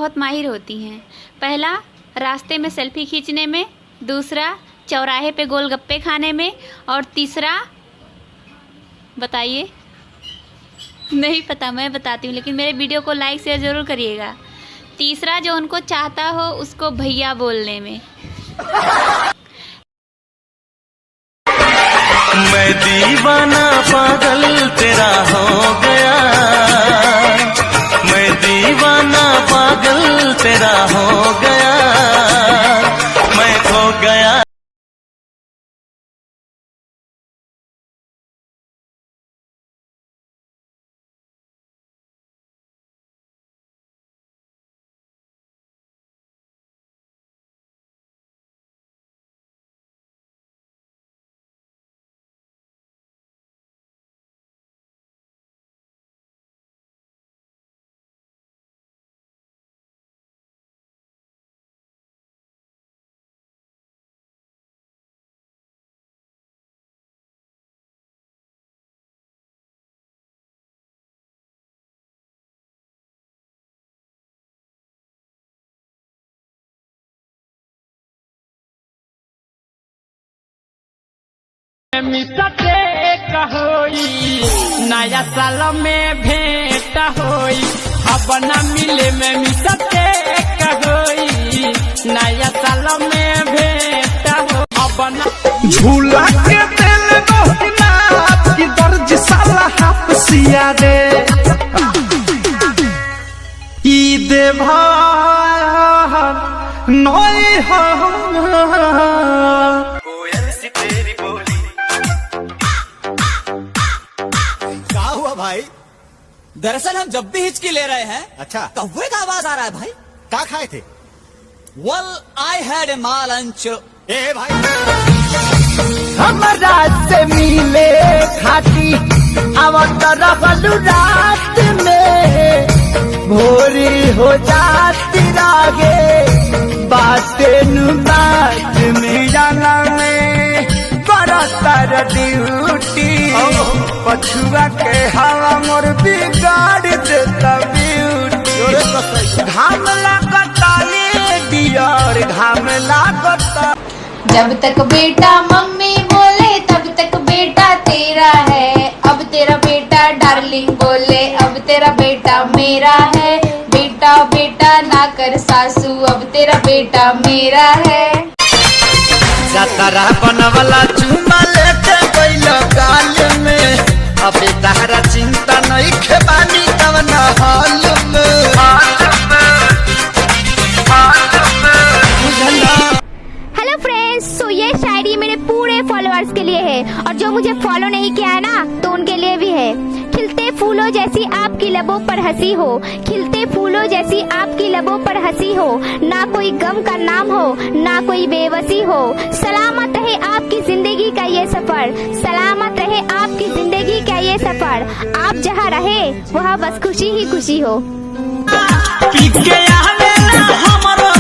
बहुत माहिर होती हैं। पहला, रास्ते में सेल्फी खींचने में, दूसरा चौराहे पे गोलगप्पे खाने में, और तीसरा बताइए, नहीं पता, मैं बताती हूँ लेकिन मेरे वीडियो को लाइक शेयर ज़रूर करिएगा। तीसरा, जो उनको चाहता हो उसको भैया बोलने में। मैं दीवाना पागल तेरा हो गया, मैं दीवाना पागल तेरा हो गया, मैं खो गया। मिसते कहोई नया साल में भेंट होई, अब न मिले में मिसते कहोई नया साल में भेंट हो, अब न झूला के दिल दोहना की दर्ज साला हाफसिया रे ईद भान नई हो कोयल सी तेरी बोली। क्या हुआ भाई? दरअसल हम जब भी हिचकी ले रहे हैं, अच्छा, कौवे का आवाज आ रहा है भाई। क्या खाए थे? Well, I had a lunch. ए भाई, हमरा से मिले खाती आवत रहलू रात में, भोरी हो जाती रागे बात में जाना में बरतर ड्यूटी, पछुआ के हवा मोर बिगाड़ देता ब्यूटी। घाम लागता ले डियर, घाम लागता। जब तक बेटा मम्मी बोले तब तक बेटा तेरा है, अब तेरा बेटा डार्लिंग बोले अब तेरा बेटा मेरा है, बेटा बेटा ना कर सासू अब तेरा बेटा मेरा है। जतरा बनवला चुमा लेते बैलो गाल में, अबे तहरा चिंता नहीं खेबानी कवन हाल हेलो फ्रेंड्स, सो ये शायरी मेरे पूरे फॉलोअर्स के लिए है, और जो मुझे फॉलो नहीं किया है ना तो उनके लिए भी है। खिलते फूलों जैसी आपकी लबों पर हंसी हो, खिलते फूलों जैसी आपकी लबों पर हंसी हो, ना कोई गम का नाम हो ना कोई बेबसी हो, सलामत रहे आपकी जिंदगी का ये सफर, सलामत रहे आपकी जिंदगी का ये सफर, आप जहाँ रहे वहाँ बस खुशी ही खुशी हो। पी के आवेला हमरो